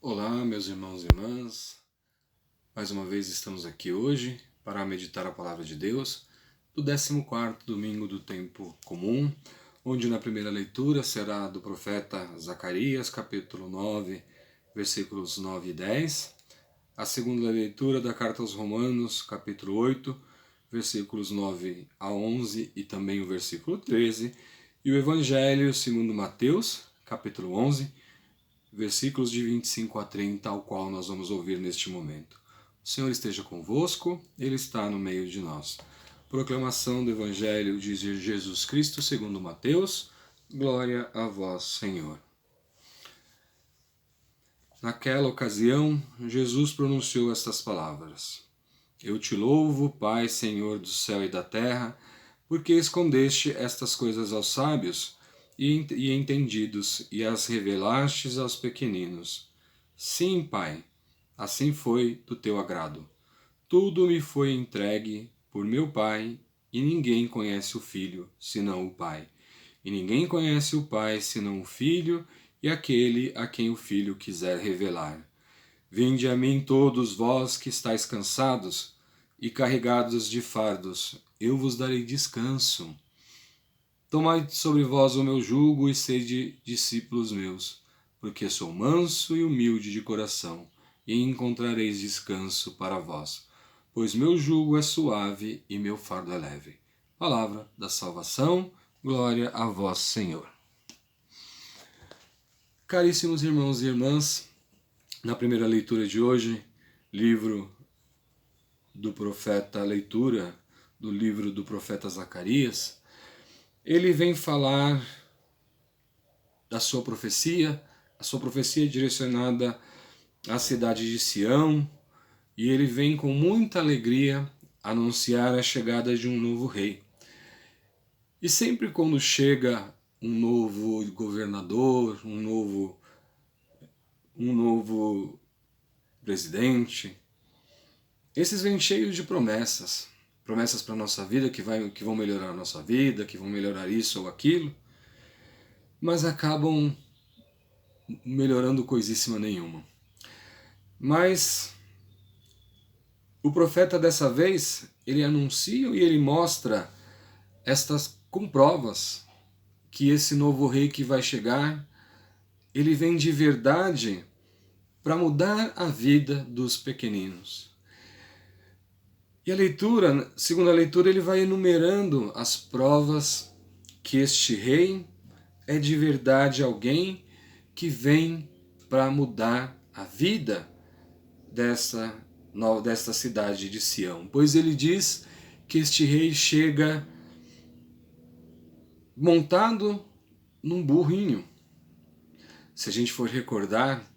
Olá, meus irmãos e irmãs. Mais uma vez estamos aqui hoje para meditar a Palavra de Deus do 14º domingo do tempo comum, onde na primeira leitura será do profeta Zacarias, capítulo 9, versículos 9 e 10. A segunda leitura da carta aos Romanos, capítulo 8, versículos 9 a 11 e também o versículo 13. E o Evangelho segundo Mateus, capítulo 11, versículos de 25 a 30, ao qual nós vamos ouvir neste momento. O Senhor esteja convosco, Ele está no meio de nós. Proclamação do Evangelho de Jesus Cristo segundo Mateus. Glória a vós, Senhor. Naquela ocasião, Jesus pronunciou estas palavras: Eu te louvo, Pai, Senhor do céu e da terra, porque escondeste estas coisas aos sábios e entendidos, e as revelastes aos pequeninos. Sim, Pai, assim foi do teu agrado. Tudo me foi entregue por meu Pai, e ninguém conhece o Filho, senão o Pai. E ninguém conhece o Pai, senão o Filho, e aquele a quem o Filho quiser revelar. Vinde a mim todos vós que estáis cansados e carregados de fardos, eu vos darei descanso. Tomai sobre vós o meu jugo e sede discípulos meus, porque sou manso e humilde de coração, e encontrareis descanso para vós, pois meu jugo é suave e meu fardo é leve. Palavra da salvação, glória a vós, Senhor. Caríssimos irmãos e irmãs, na primeira leitura de hoje, leitura do livro do profeta Zacarias, ele vem falar da sua profecia, a sua profecia direcionada à cidade de Sião, e ele vem com muita alegria anunciar a chegada de um novo rei. E sempre quando chega um novo governador, um novo presidente, esses vêm cheios de promessas para a nossa vida, que vão melhorar a nossa vida, que vão melhorar isso ou aquilo, mas acabam melhorando coisíssima nenhuma. Mas o profeta dessa vez, ele anuncia e ele mostra estas com provas que esse novo rei que vai chegar, ele vem de verdade para mudar a vida dos pequeninos. E a leitura, segunda leitura, ele vai enumerando as provas que este rei é de verdade alguém que vem para mudar a vida desta cidade de Sião. Pois ele diz que este rei chega montado num burrinho. Se a gente for recordar,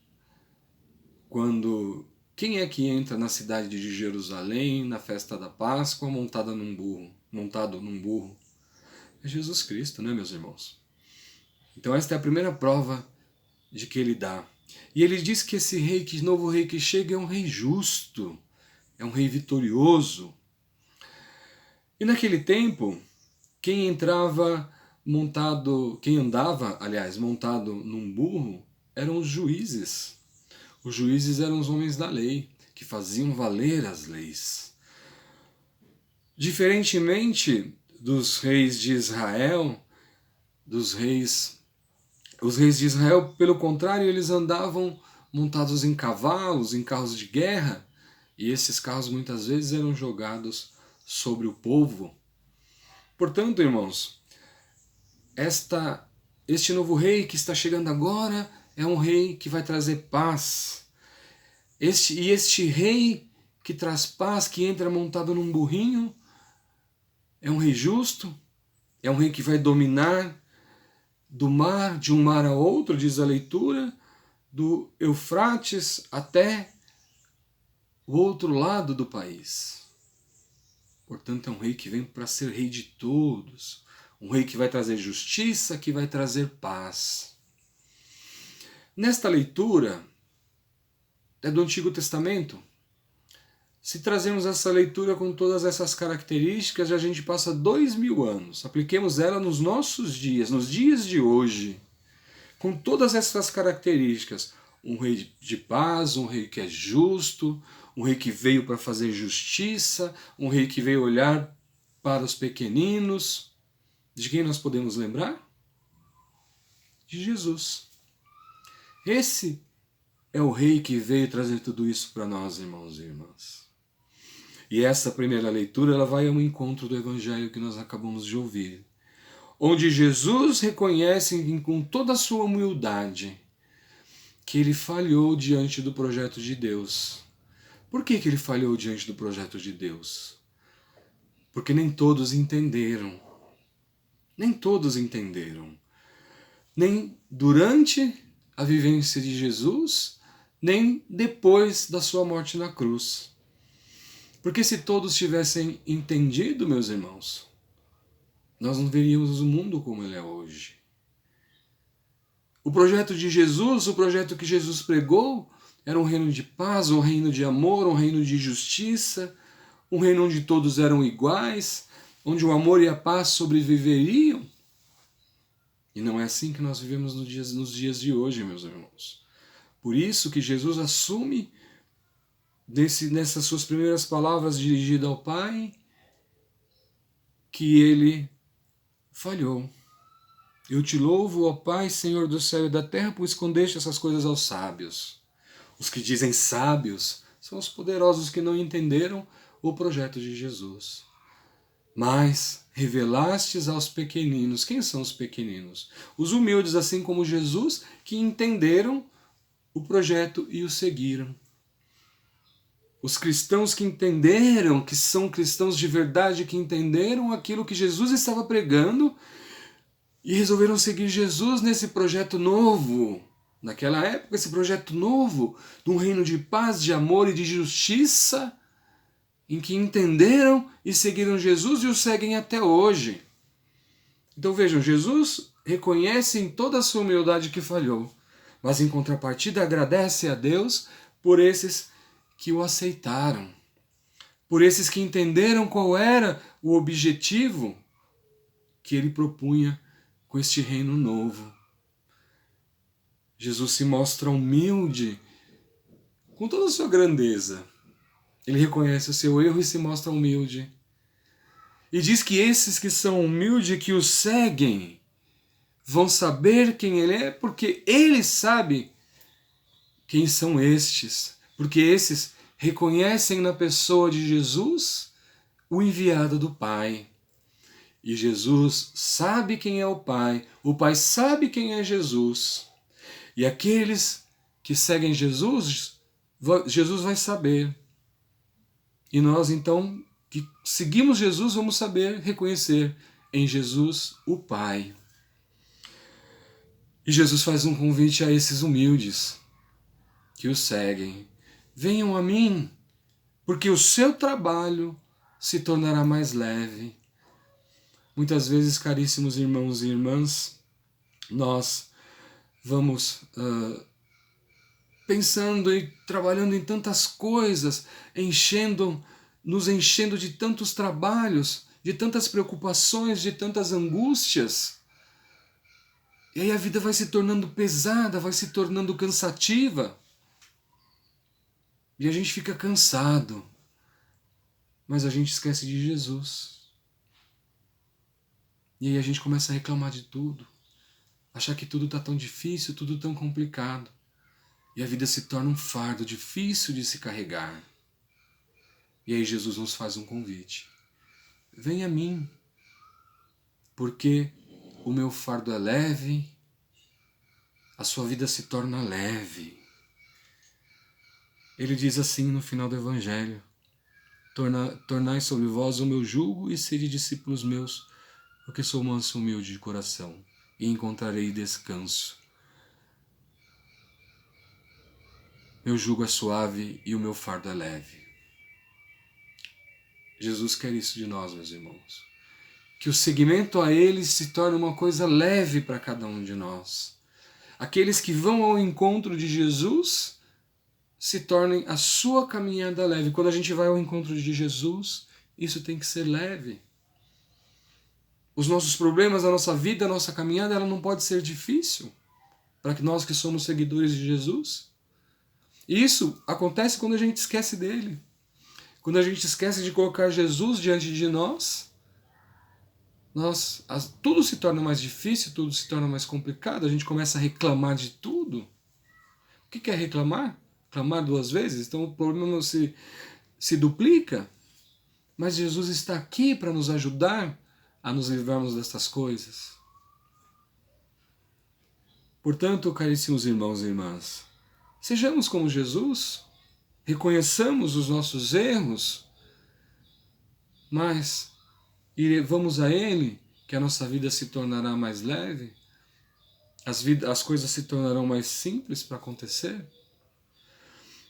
quem é que entra na cidade de Jerusalém, na festa da Páscoa, montado num burro? É Jesus Cristo, né, meus irmãos? Então esta é a primeira prova de que ele dá. E ele diz que esse novo rei que chega é um rei justo, é um rei vitorioso. E naquele tempo, quem andava montado num burro, eram os juízes. Os juízes eram os homens da lei, que faziam valer as leis. Diferentemente dos reis de Israel, os reis de Israel, pelo contrário, eles andavam montados em cavalos, em carros de guerra, e esses carros muitas vezes eram jogados sobre o povo. Portanto, irmãos, este novo rei que está chegando agora é um rei que vai trazer paz. Este rei que traz paz, que entra montado num burrinho, é um rei justo, é um rei que vai dominar de um mar a outro, diz a leitura, do Eufrates até o outro lado do país. Portanto, é um rei que vem para ser rei de todos, um rei que vai trazer justiça, que vai trazer paz. Nesta leitura, é do Antigo Testamento. Se trazemos essa leitura com todas essas características, a gente passa 2000 anos. Apliquemos ela nos nossos dias, nos dias de hoje, com todas essas características. um rei de paz, um rei que é justo, um rei que veio para fazer justiça, um rei que veio olhar para os pequeninos. De quem nós podemos lembrar? De Jesus. Esse é o rei que veio trazer tudo isso para nós, irmãos e irmãs. E essa primeira leitura ela vai ao encontro do evangelho que nós acabamos de ouvir, onde Jesus reconhece com toda a sua humildade que ele falhou diante do projeto de Deus. Por que ele falhou diante do projeto de Deus? Porque nem todos entenderam. Nem todos entenderam. Nem durante a vivência de Jesus, nem depois da sua morte na cruz. Porque se todos tivessem entendido, meus irmãos, nós não veríamos o mundo como ele é hoje. O projeto de Jesus, o projeto que Jesus pregou, era um reino de paz, um reino de amor, um reino de justiça, um reino onde todos eram iguais, onde o amor e a paz sobreviveriam. E não é assim que nós vivemos nos dias de hoje, meus irmãos. Por isso que Jesus assume, nessas suas primeiras palavras dirigidas ao Pai, que ele falhou. Eu te louvo, ó Pai, Senhor do céu e da terra, por escondeste essas coisas aos sábios. Os que dizem sábios são os poderosos que não entenderam o projeto de Jesus. Mas revelastes aos pequeninos. Quem são os pequeninos? Os humildes, assim como Jesus, que entenderam o projeto e o seguiram. Os cristãos que entenderam, que são cristãos de verdade, que entenderam aquilo que Jesus estava pregando e resolveram seguir Jesus nesse projeto novo. Naquela época, esse projeto novo, de um reino de paz, de amor e de justiça, em que entenderam e seguiram Jesus e o seguem até hoje. Então vejam, Jesus reconhece em toda a sua humildade que falhou, mas em contrapartida agradece a Deus por esses que o aceitaram, por esses que entenderam qual era o objetivo que ele propunha com este reino novo. Jesus se mostra humilde com toda a sua grandeza. Ele reconhece o seu erro e se mostra humilde. E diz que esses que são humildes, que o seguem, vão saber quem ele é, porque ele sabe quem são estes. Porque esses reconhecem na pessoa de Jesus o enviado do Pai. E Jesus sabe quem é o Pai sabe quem é Jesus. E aqueles que seguem Jesus, Jesus vai saber. E nós, então, que seguimos Jesus, vamos saber reconhecer em Jesus o Pai. E Jesus faz um convite a esses humildes que o seguem. Venham a mim, porque o seu trabalho se tornará mais leve. Muitas vezes, caríssimos irmãos e irmãs, nós vamos pensando e trabalhando em tantas coisas, nos enchendo de tantos trabalhos, de tantas preocupações, de tantas angústias. E aí a vida vai se tornando pesada, vai se tornando cansativa. E a gente fica cansado. Mas a gente esquece de Jesus. E aí a gente começa a reclamar de tudo. Achar que tudo está tão difícil, tudo tão complicado. E a vida se torna um fardo difícil de se carregar. E aí Jesus nos faz um convite. Venha a mim, porque o meu fardo é leve, a sua vida se torna leve. Ele diz assim no final do Evangelho: tornai sobre vós o meu jugo e sede discípulos meus, porque sou manso e humilde de coração, e encontrarei descanso. Meu jugo é suave e o meu fardo é leve. Jesus quer isso de nós, meus irmãos. Que o seguimento a Ele se torne uma coisa leve para cada um de nós. Aqueles que vão ao encontro de Jesus se tornem a sua caminhada leve. Quando a gente vai ao encontro de Jesus, isso tem que ser leve. Os nossos problemas, a nossa vida, a nossa caminhada, ela não pode ser difícil para que nós que somos seguidores de Jesus? Isso acontece quando a gente esquece dele. Quando a gente esquece de colocar Jesus diante de nós, tudo se torna mais difícil, tudo se torna mais complicado, a gente começa a reclamar de tudo. O que é reclamar? Reclamar duas vezes? Então o problema se duplica. Mas Jesus está aqui para nos ajudar a nos livrarmos dessas coisas. Portanto, caríssimos irmãos e irmãs, sejamos como Jesus, reconheçamos os nossos erros, mas vamos a Ele, que a nossa vida se tornará mais leve, as coisas se tornarão mais simples para acontecer.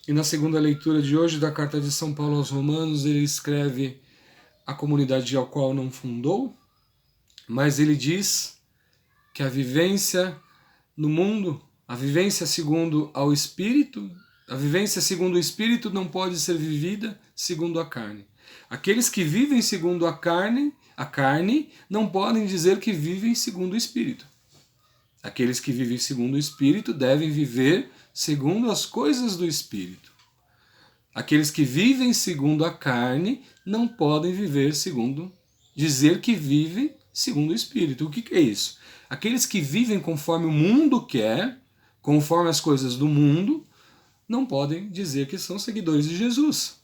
E na segunda leitura de hoje da carta de São Paulo aos Romanos, ele escreve a comunidade ao qual não fundou, mas ele diz que a vivência no mundo, a vivência segundo ao Espírito, a vivência segundo o Espírito não pode ser vivida segundo a carne. Aqueles que vivem segundo a carne não podem dizer que vivem segundo o Espírito. Aqueles que vivem segundo o Espírito devem viver segundo as coisas do Espírito. Aqueles que vivem segundo a carne não podem dizer que vivem segundo o Espírito. O que é isso? Aqueles que vivem conforme o mundo quer, conforme as coisas do mundo, não podem dizer que são seguidores de Jesus.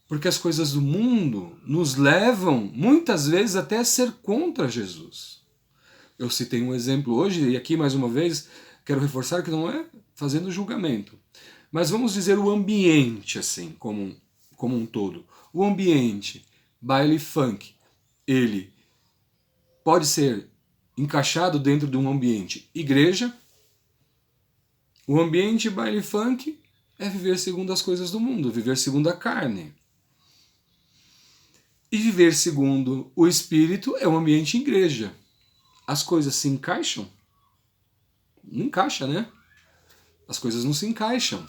Porque as coisas do mundo nos levam, muitas vezes, até a ser contra Jesus. Eu citei um exemplo hoje, e aqui mais uma vez quero reforçar que não é fazendo julgamento. Mas vamos dizer o ambiente, assim, como um todo. O ambiente, baile funk, ele pode ser encaixado dentro de um ambiente igreja. O ambiente baile funk é viver segundo as coisas do mundo, viver segundo a carne. E viver segundo o Espírito é um ambiente igreja. As coisas se encaixam? Não encaixa, né? As coisas não se encaixam.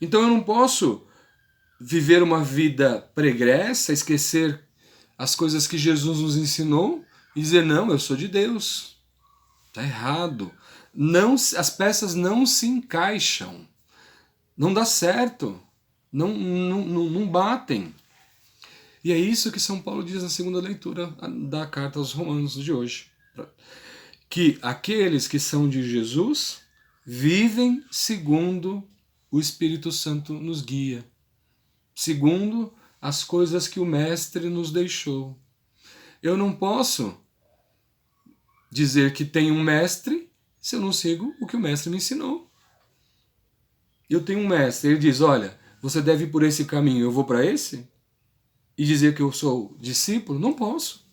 Então eu não posso viver uma vida pregressa, esquecer as coisas que Jesus nos ensinou e dizer, não, eu sou de Deus. Está errado. Não, as peças não se encaixam. Não dá certo. Não batem. E é isso que São Paulo diz na segunda leitura da carta aos Romanos de hoje. Que aqueles que são de Jesus vivem segundo o Espírito Santo nos guia, segundo as coisas que o Mestre nos deixou. Eu não posso dizer que tenho um mestre se eu não sigo o que o Mestre me ensinou. Eu tenho um mestre, ele diz, olha, você deve ir por esse caminho, eu vou para esse? E dizer que eu sou discípulo? Não posso.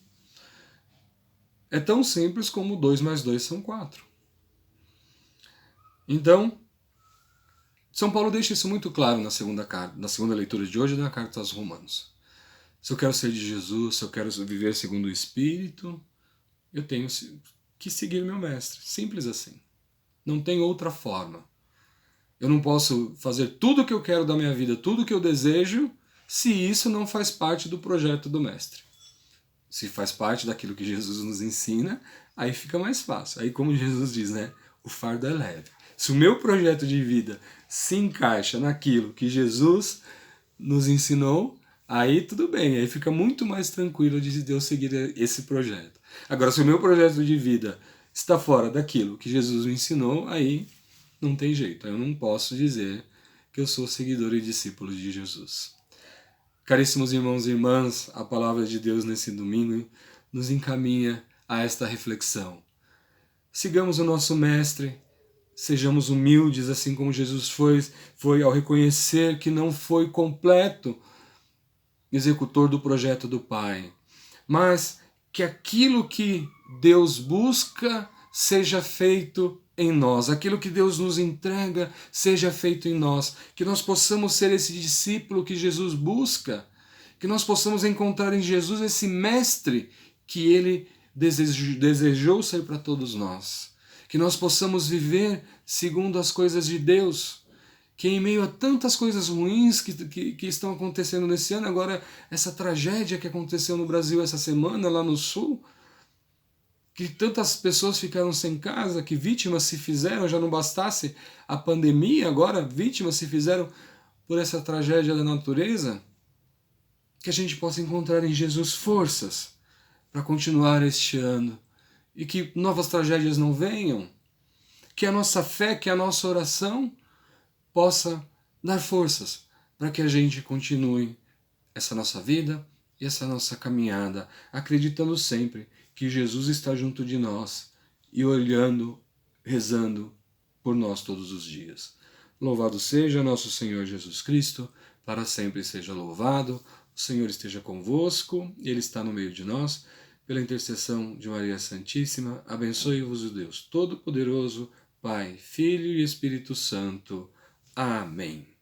É tão simples como 2 mais 2 são 4. Então, São Paulo deixa isso muito claro na segunda leitura de hoje da carta aos Romanos. Se eu quero ser de Jesus, se eu quero viver segundo o Espírito, eu tenho que seguir meu mestre. Simples assim. Não tem outra forma. Eu não posso fazer tudo o que eu quero da minha vida, tudo o que eu desejo, se isso não faz parte do projeto do mestre. Se faz parte daquilo que Jesus nos ensina, aí fica mais fácil. Aí, como Jesus diz, né? O fardo é leve. Se o meu projeto de vida se encaixa naquilo que Jesus nos ensinou, aí tudo bem, aí fica muito mais tranquilo de eu seguir esse projeto. Agora, se o meu projeto de vida está fora daquilo que Jesus me ensinou, aí não tem jeito. Eu não posso dizer que eu sou seguidor e discípulo de Jesus. Caríssimos irmãos e irmãs, a palavra de Deus nesse domingo nos encaminha a esta reflexão. Sigamos o nosso Mestre, sejamos humildes, assim como Jesus foi ao reconhecer que não foi completo executor do projeto do Pai, mas que aquilo que Deus busca seja feito em nós, aquilo que Deus nos entrega seja feito em nós, que nós possamos ser esse discípulo que Jesus busca, que nós possamos encontrar em Jesus esse mestre que Ele desejou ser para todos nós, que nós possamos viver segundo as coisas de Deus, que em meio a tantas coisas ruins que estão acontecendo nesse ano, agora essa tragédia que aconteceu no Brasil essa semana, lá no Sul, que tantas pessoas ficaram sem casa, que vítimas se fizeram, já não bastasse a pandemia, agora vítimas se fizeram por essa tragédia da natureza, que a gente possa encontrar em Jesus forças para continuar este ano e que novas tragédias não venham, que a nossa fé, que a nossa oração possa dar forças para que a gente continue essa nossa vida e essa nossa caminhada, acreditando sempre que Jesus está junto de nós e olhando, rezando por nós todos os dias. Louvado seja nosso Senhor Jesus Cristo, para sempre seja louvado. O Senhor esteja convosco, Ele está no meio de nós. Pela intercessão de Maria Santíssima, abençoe-vos o Deus Todo-Poderoso, Pai, Filho e Espírito Santo. Amém.